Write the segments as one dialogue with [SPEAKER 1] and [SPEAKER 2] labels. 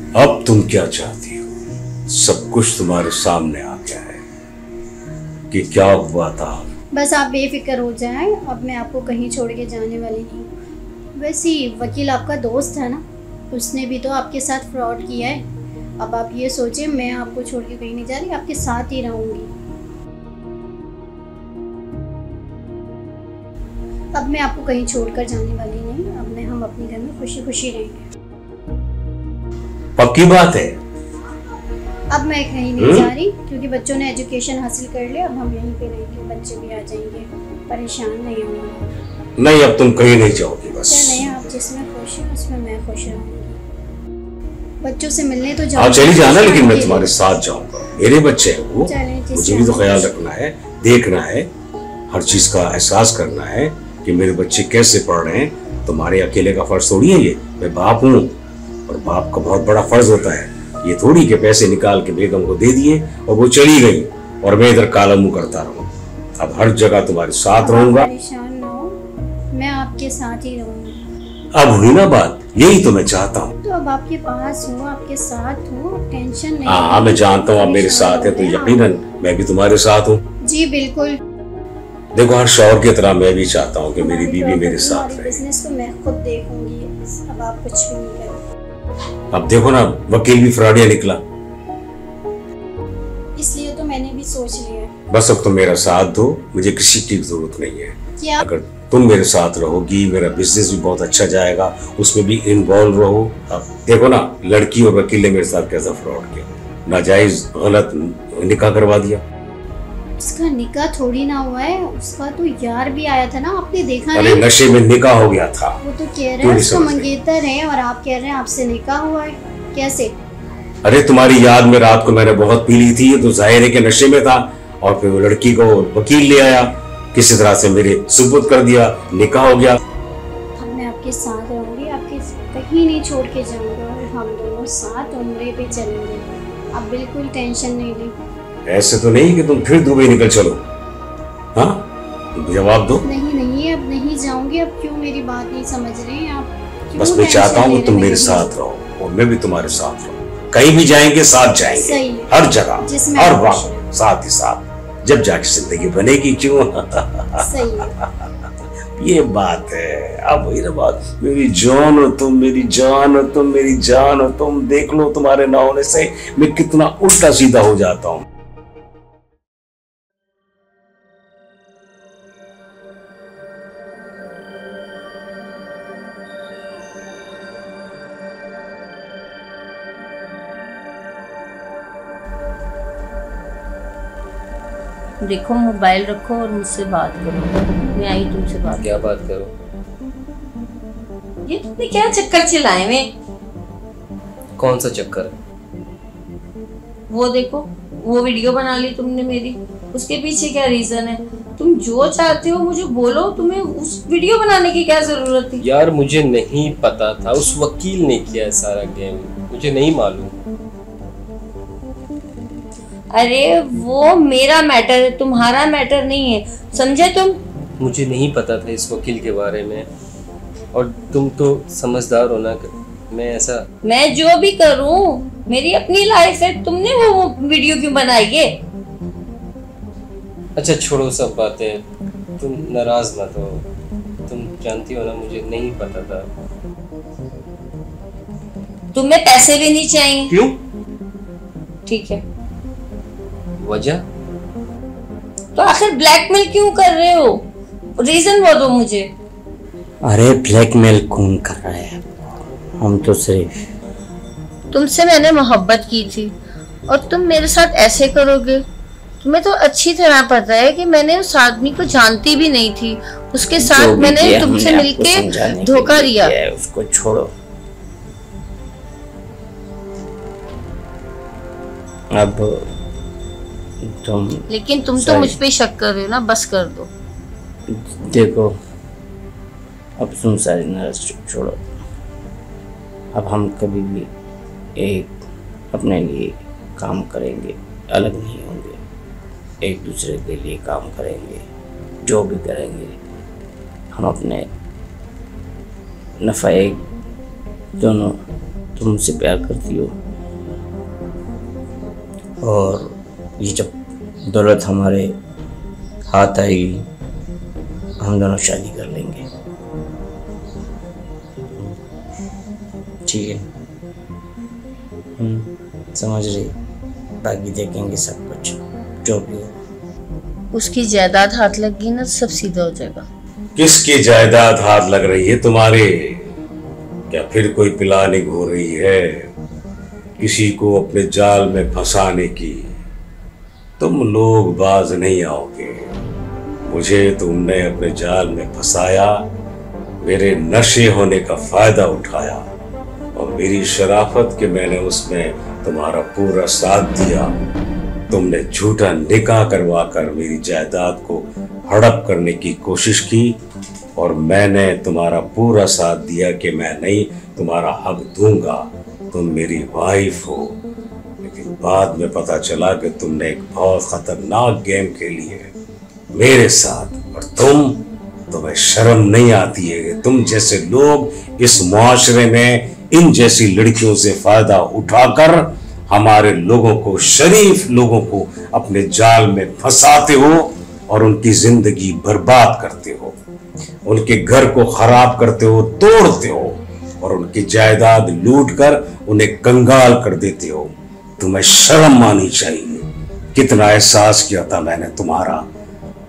[SPEAKER 1] अब तुम क्या चाहती हो? सब कुछ तुम्हारे सामने आ गया है कि क्या हुआ था।
[SPEAKER 2] बस आप बेफिक्र हो जाएं, अब मैं आपको कहीं छोड़ के जाने वाली नहीं हूँ। वैसे वकील आपका दोस्त है ना, उसने भी तो आपके साथ फ्रॉड किया है। अब आप ये सोचें, मैं आपको छोड़ के कहीं नहीं जा रही, आपके साथ ही रहूँगी। अब मैं आपको कहीं छोड़कर जाने वाली नहीं, अब मैं हम अपने घर में खुशी खुशी रहेंगे।
[SPEAKER 1] पक्की बात है?
[SPEAKER 2] अब मैं कहीं नहीं जा रही, क्योंकि बच्चों ने एजुकेशन हासिल कर लिया। अब हम यहीं पे रहेंगे, बच्चे भी आ जाएंगे, परेशान नहीं होंगे।
[SPEAKER 1] नहीं, अब तुम कहीं नहीं जाओगी बस।
[SPEAKER 2] नहीं, आप जिसमें खुश हैं उसमें मैं खुश रहूंगी। बच्चों से मिलने तो जाओ।
[SPEAKER 1] हाँ चली जाना, लेकिन मैं तुम्हारे साथ जाऊंगा। मेरे बच्चे हैं वो, मुझे भी तो ख्याल रखना है, देखना है, हर चीज का एहसास करना है कि मेरे बच्चे कैसे पढ़ रहे हैं। तुम्हारे अकेले का फर्ज थोड़ी है ये, मैं बाप हूँ और बाप का बहुत बड़ा फर्ज होता है। ये थोड़ी के पैसे निकाल के बेगम को दे दिए और वो चली गई और मैं इधर काला मुंह करता रहूं। अब हर जगह तुम्हारे साथ रहूंगा।
[SPEAKER 2] परेशान ना हो, मैं आपके साथ ही रहूंगी।
[SPEAKER 1] अब हुई ना बात, यही तो मैं चाहता हूँ।
[SPEAKER 2] तो अब आपके पास हूँ, आपके साथ हूँ, टेंशन नहीं।
[SPEAKER 1] हाँ मैं जानता हूँ आप मेरे साथ है, तो यकीनन मैं भी तुम्हारे साथ हूँ।
[SPEAKER 2] जी बिल्कुल।
[SPEAKER 1] देखो, हर शौहर की तरह मैं भी चाहता हूँ कि मेरी बीवी मेरे साथ रहे।
[SPEAKER 2] बिजनेस को मैं खुद देखूंगी, अब आप कुछ भी नहीं करें।
[SPEAKER 1] अब देखो ना, वकील भी फ्रॉडिया निकला,
[SPEAKER 2] इसलिए तो मैंने भी सोच लिया।
[SPEAKER 1] बस अब तुम मेरा साथ दो, मुझे किसी की जरूरत नहीं है।
[SPEAKER 2] क्या?
[SPEAKER 1] अगर तुम मेरे साथ रहोगी, मेरा बिजनेस भी बहुत अच्छा जाएगा, उसमें भी इन्वॉल्व रहो। अब देखो ना, लड़की और वकील ने मेरे साथ कैसा फ्रॉड किया, नाजायज गलत निकाह करवा दिया।
[SPEAKER 2] उसका निकाह थोड़ी ना हुआ है, उसका तो यार भी आया था ना, आपने देखा नहीं?
[SPEAKER 1] अरे नशे में निकाह हो गया था।
[SPEAKER 2] वो तो कह रहे हैं उसको मंगेतर है और आप कह रहे हैं आपसे निकाह हुआ है, कैसे?
[SPEAKER 1] अरे तुम्हारी याद में रात को मैंने बहुत पी ली थी, तो जाहिर है कि नशे में था, और फिर वो लड़की को वकील ले आया, किसी तरह से मेरे सुपुर्द कर दिया, निकाह हो गया।
[SPEAKER 2] अब मैं आपके साथ रहूंगी, आपके कहीं नहीं छोड़ के जाऊंगा और हम दोनों साथ उम्रे पे चलेंगे। आप बिल्कुल टेंशन नहीं ली।
[SPEAKER 1] ऐसे तो नहीं कि तुम फिर दुबई निकल चलो। हाँ जवाब दो।
[SPEAKER 2] नहीं नहीं, अब नहीं जाऊंगी। अब क्यों मेरी बात नहीं समझ रहे हैं आप?
[SPEAKER 1] बस मैं चाहता हूँ कि तुम मेरे साथ रहो और मैं भी तुम्हारे साथ रहूं। कहीं भी जाएंगे साथ जाएंगे, हर जगह हर वक्त साथ ही साथ, जब जाके जिंदगी बनेगी। क्यों?
[SPEAKER 2] सही है।
[SPEAKER 1] ये बात है। अब वही ना बात, मेरी जान हो तुम, मेरी जान हो तुम, मेरी जान हो तुम। देख लो तुम्हारे ना होने से मैं कितना उल्टा सीधा हो जाता हूँ।
[SPEAKER 3] देखो, मोबाइल रखो और मुझसे बात करो। मैं आई तुमसे बात।
[SPEAKER 4] क्या बात करो?
[SPEAKER 3] ये तुमने क्या चक्कर चलाए में?
[SPEAKER 4] कौन सा चक्कर?
[SPEAKER 3] वो देखो, वो वीडियो बना ली तुमने मेरी, उसके पीछे क्या रीजन है? तुम जो चाहते हो मुझे बोलो, तुम्हें उस वीडियो बनाने की क्या जरूरत थी?
[SPEAKER 4] यार मुझे नहीं पता था, उस वकील ने किया है सारा गेम, मुझे नहीं मालूम।
[SPEAKER 3] अरे वो मेरा मैटर है, तुम्हारा मैटर नहीं है, समझे तुम?
[SPEAKER 4] मुझे नहीं पता था इस वकील के बारे में, और तुम तो समझदार हो ना। मैं ऐसा,
[SPEAKER 3] मैं जो भी करूं मेरी अपनी लाइफ है, तुमने वो वीडियो क्यों बनाई है?
[SPEAKER 4] अच्छा छोड़ो सब बातें, तुम नाराज मत हो। तुम जानती हो ना मुझे नहीं पता था।
[SPEAKER 3] तुम्हें पैसे भी नहीं चाहिए?
[SPEAKER 4] क्यों?
[SPEAKER 3] ठीक है।
[SPEAKER 4] वजह?
[SPEAKER 3] तो आखिर ब्लैकमेल क्यों कर रहे हो? रीजन वो दो मुझे।
[SPEAKER 5] अरे ब्लैकमेल कौन कर रहा है? हम तो सिर्फ
[SPEAKER 3] तुमसे मैंने मोहब्बत की थी और तुम मेरे साथ ऐसे करोगे? तुम्हें तो अच्छी तरह पता है कि मैंने उस आदमी को जानती भी नहीं थी, उसके साथ मैंने तुमसे मिलके धोखा दिया।
[SPEAKER 5] उसको छोड़ो। अब
[SPEAKER 3] लेकिन तुम तो मुझ पे शक कर रहे हो ना, बस कर दो।
[SPEAKER 5] देखो अब तुम सारी नाराज छोड़ो। अब हम कभी भी एक अपने लिए काम करेंगे, अलग नहीं होंगे, एक दूसरे के लिए काम करेंगे। जो भी करेंगे हम अपने नफ़ा एक दोनों तुम मुझसे प्यार करती हो, और ये जब दौलत हमारे हाथ आएगी हम दोनों शादी कर लेंगे, ठीक है? समझ रही? बाकी देखेंगे सब कुछ जो भी हो।
[SPEAKER 3] उसकी जायदाद हाथ लग गई ना तो सब सीधा हो जाएगा।
[SPEAKER 1] किसकी जायदाद हाथ लग रही है तुम्हारे? क्या फिर कोई प्लानिंग हो रही है किसी को अपने जाल में फंसाने की? तुम लोग बाज नहीं आओगे। मुझे तुमने अपने जाल में फंसाया, मेरे नशे होने का फायदा उठाया और मेरी शराफत के मैंने उसमें तुम्हारा पूरा साथ दिया। तुमने झूठा निकाह करवाकर मेरी जायदाद को हड़प करने की कोशिश की और मैंने तुम्हारा पूरा साथ दिया कि मैं नहीं तुम्हारा हक दूंगा, तुम मेरी वाइफ हो। लेकिन बाद में पता चला कि तुमने एक बहुत खतरनाक गेम खेली है मेरे साथ, और तुम्हें शर्म नहीं आती है कि तुम जैसे लोग इस मुआशरे में इन जैसी लड़कियों से फायदा उठाकर हमारे लोगों को, शरीफ लोगों को अपने जाल में फंसाते हो और उनकी जिंदगी बर्बाद करते हो, उनके घर को खराब करते हो, तोड़ते हो और उनकी जायदाद लूट कर उन्हें कंगाल कर देते हो। तुम्हें शर्म आनी चाहिए। कितना एहसास किया था मैंने तुम्हारा,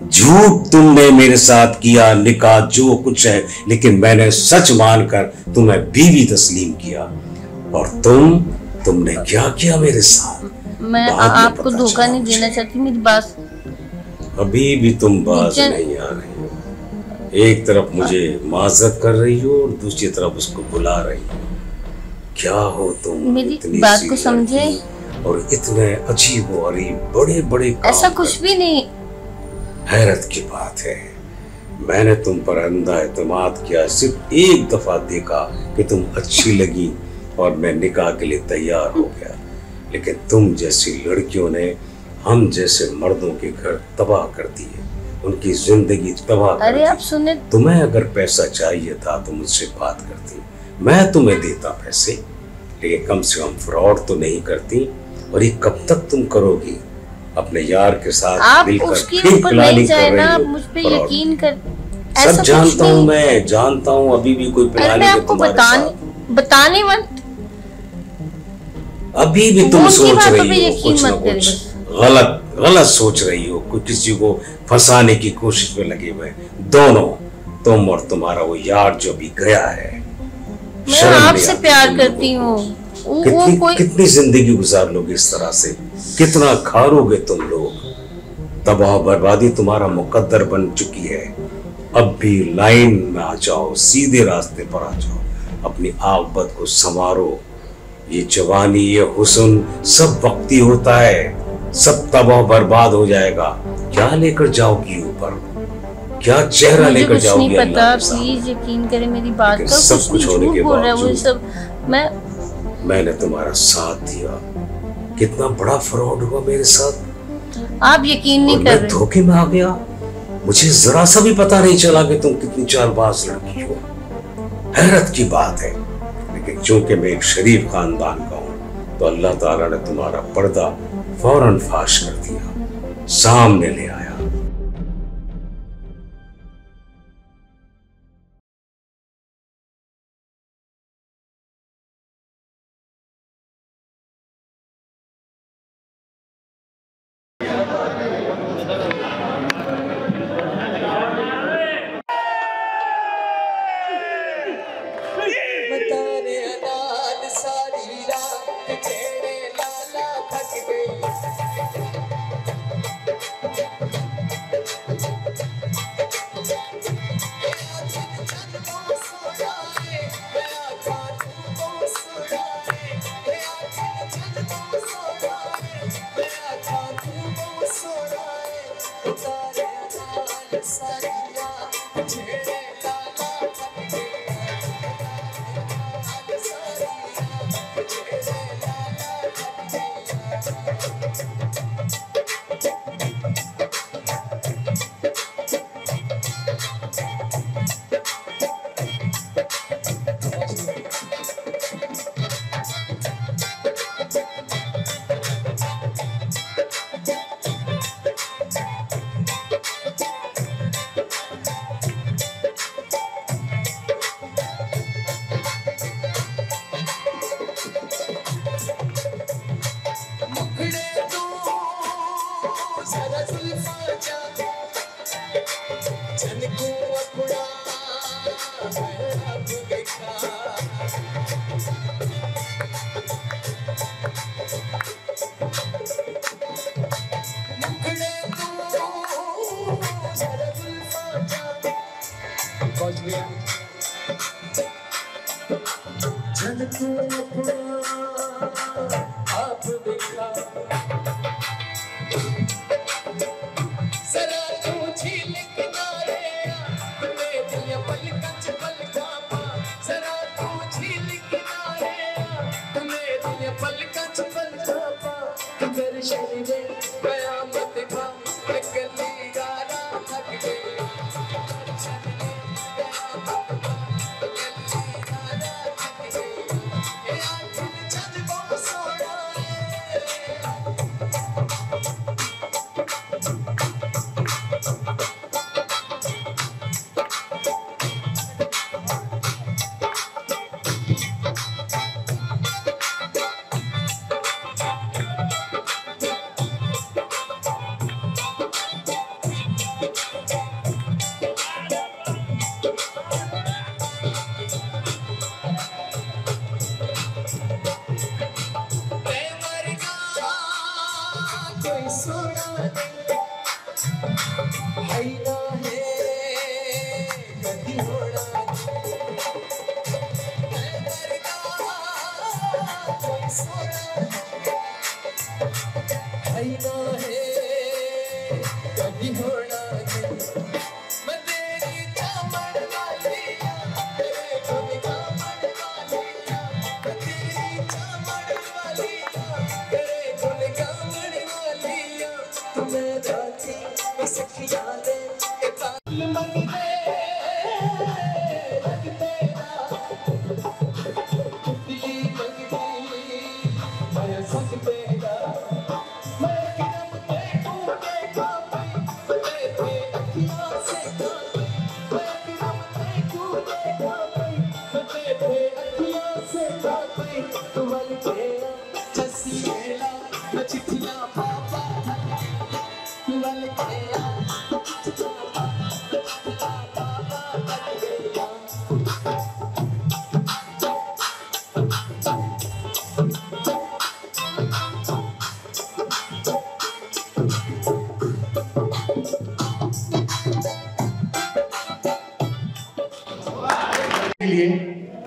[SPEAKER 1] झूठ तुमने मेरे साथ किया, निकाह जो कुछ है, लेकिन मैंने सच मानकर तुम्हें बीवी तस्लीम किया। और तुमने क्या किया मेरे साथ?
[SPEAKER 3] मैं आपको धोखा नहीं देना चाहती, मेरी बात।
[SPEAKER 1] अभी भी तुम बाज नहीं आ रही हो। एक तरफ मुझे माजरत कर रही हो और दूसरी तरफ उसको बुला रही हो। क्या हो तुम?
[SPEAKER 3] मेरी बात को समझे।
[SPEAKER 1] और इतने अजीब और बड़े बड़े
[SPEAKER 3] ऐसा कुछ भी नहीं।
[SPEAKER 1] हैरत की बात है, मैंने तुम पर अंधा एतमाद किया, सिर्फ एक दफा देखा कि तुम अच्छी लगी और मैं निकाह के लिए तैयार हो गया। लेकिन तुम जैसी लड़कियों ने हम जैसे मर्दों के घर तबाह कर दिए, उनकी जिंदगी तबाह कर दी।
[SPEAKER 3] आप सुने,
[SPEAKER 1] तुम्हें अगर पैसा चाहिए था तो मुझसे बात करती, मैं तुम्हें देता पैसे, लेकिन कम से कम फ्रॉड तो नहीं करती। और ये कब तक तुम करोगी? अपने यार के साथ मिलकर फिर प्लानिंग कर रही हो।
[SPEAKER 3] मुझ पे यकीन कर।
[SPEAKER 1] सब जानता हूँ, मैं जानता हूँ, अभी भी कोई प्लानिंग है तुम्हारे साथ।
[SPEAKER 3] बताने मत।
[SPEAKER 1] अभी भी तुम सोच रही हो कुछ ना कुछ गलत सोच रही हो, कोई किसी को फंसाने की कोशिश में लगे हुए दोनों, तुम और तुम्हारा वो यार जो भी गया है।
[SPEAKER 3] मैं आपसे प्यार करती हूँ।
[SPEAKER 1] कितनी जिंदगी गुजार लोगे इस तरह से? कितना खारोगे तुम लोग? तबाह बर्बादी तुम्हारा मुकद्दर बन चुकी है। अब भी लाइन में आ जाओ, सीधे रास्ते पर आ जाओ, अपनी आकबत को संवारो। ये जवानी, ये हुस्न सब वक्ती होता है, सब तबाह बर्बाद हो जाएगा। क्या लेकर जाओगी ऊपर? क्या चेहरा लेकर जाओगी?
[SPEAKER 3] मुझे कुछ नहीं पता, प्लीज यकीन करें मेरी बात का।
[SPEAKER 1] सब कुछ होने के बावजूद
[SPEAKER 3] सब
[SPEAKER 1] मैंने तुम्हारा साथ दिया। कितना बड़ा फ्रॉड हुआ मेरे साथ।
[SPEAKER 3] आप यकीन नहीं कर रहे।
[SPEAKER 1] धोखे में आ गया। मुझे जरा सा भी पता नहीं चला कि तुम कितनी चालबाज लड़की हो। हैरत की बात है, लेकिन चूंकि मैं एक शरीफ खानदान का हूं तो अल्लाह ताला ने तुम्हारा पर्दा फौरन फाश कर दिया, सामने ले आया।
[SPEAKER 6] आप दिखा जरा तू झील किनारे तुम्हें दिया पलका पलका पा जरा तू झील किनारे तुम्हें दिया पलका पलका पा कर शरीर कयामत खा कली गारा थक गई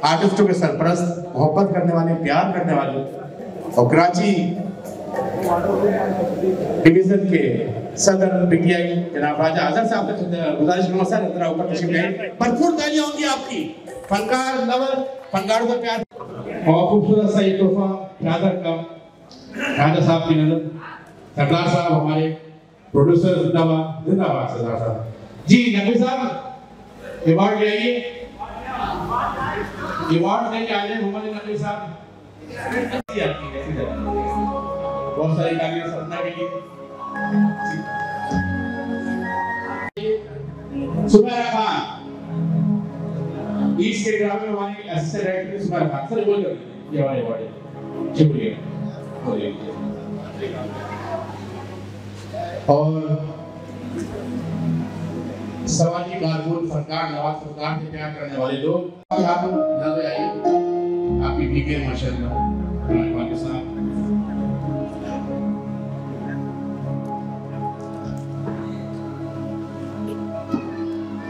[SPEAKER 7] आर्टिस्टों के सरपरस्त, मोहब्बत करने वाले, प्यार करने वाले और कराची डिवीजन के सदर पीटीआई जनाब राजा आजम साहब से गुजारिश करूंगा सर जरा ऊपर तशरीफ लाएं। भरपूर तालियां होंगी आपकी फनकार लवर फनकारों का प्यार और खूबसूरत सा ये तोहफा राजा का राजा साहब की नजर सरदार साहब हमारे प्रोड्यूसर जिंदाबाद सरदार साहब जी नबी साहब अवार्ड ले आइए अवार्ड लेके आ जाए मोहम्मद नबी साहब बहुत सारी गालियां सपना के लिए सुबैरा खान ईस्ट के ड्रामे में हमारी असिस्टेंट डायरेक्टर सुबैरा खान सर बोल कर ये हमारे अवार्ड शुक्रिया और सवाली कारकुन फनकार नवाज फनकार से प्यार करने वाले लोग आप जल्दी आइए आपकी बीके माशाल्लाह हमारे पाकिस्तान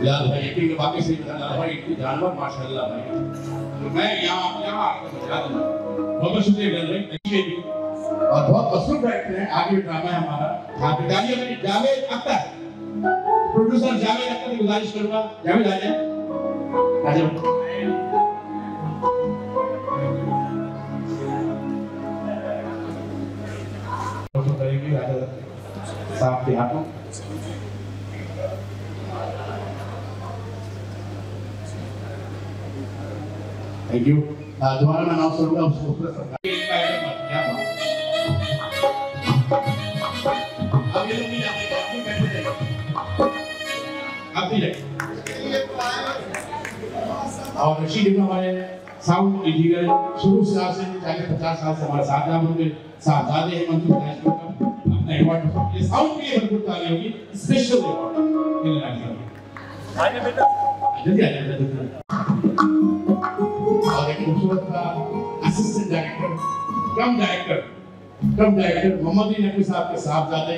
[SPEAKER 7] यार भाई ये के बाकी से बताना भाई इतनी जानवर माशाल्लाह भाई तो मैं यहां आपको बता दूं बहुत शुक्रिया भाई और बहुत मशहूर डायरेक्टर हैं आगे ड्रामा है हमारा आप तालियां में जावेद अख्तर प्रोड्यूसर जावेद अख्तर की गुजारिश करूंगा जावेद आ जाए राजा साहब के हाथों थैंक यू दोबारा मैं नाम सुनूंगा उसको अब ये लोग नहीं जाते आप बैठे जाइए आप भी जाइए और रशीद हमारे साउंड इंजीनियर शुरू से आज से 40-50 साल से हमारे साथ हैं उनके साहबजादे हैं मंसूर नेशनल का अपना अवार्ड ये साउंड के लिए भरपूर तालियां होगी स्पेशल अवार्ड आइए बेटा जल्दी आ जाइए और एक खूबसूरत का असिस्टेंट डायरेक्टर कम डायरेक्टर मोहम्मद नबी साहब के साहबजादे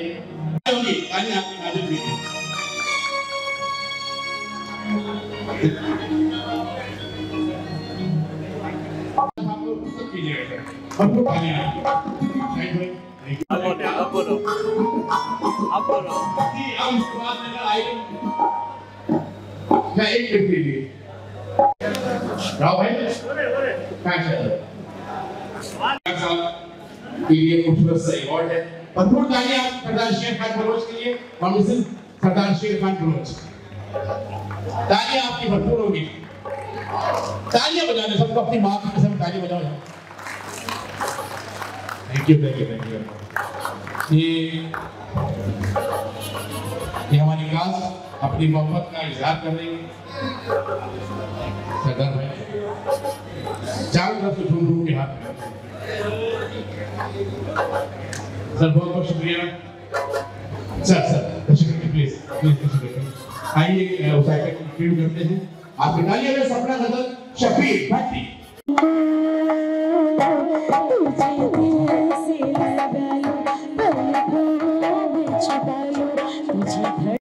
[SPEAKER 7] होंगे ताली आपकी नाज़िल भी आप लोग खुद कीजिएगा भरपूर तालियां। Thank you.
[SPEAKER 8] अब बोलो
[SPEAKER 7] जी, अब इसके बाद मेरा आइटम मैं एक मिनट के लिए राव भाई के लिए खूबसूरत सा अवार्ड है। भरपूर तालियां सरदार शेर खान बलोच के लिए और मिसेस सरदार शेर खान बलोच। तालियां आपकी भरपूर होगी। तालियां बजाने सबको अपनी माँ की कसम ताली बजाओ। Thank you thank you thank you. ये हमारी क्लास अपनी मोहब्बत का इजहार कर रही है सरदार भाई चारों तरफ से ढूंढ के हाथ में। सर बहुत बहुत शुक्रिया सर प्लीज आइए उस आइटम को करते हैं। आपके तालियों में सपना नजर शफीक भट्टी।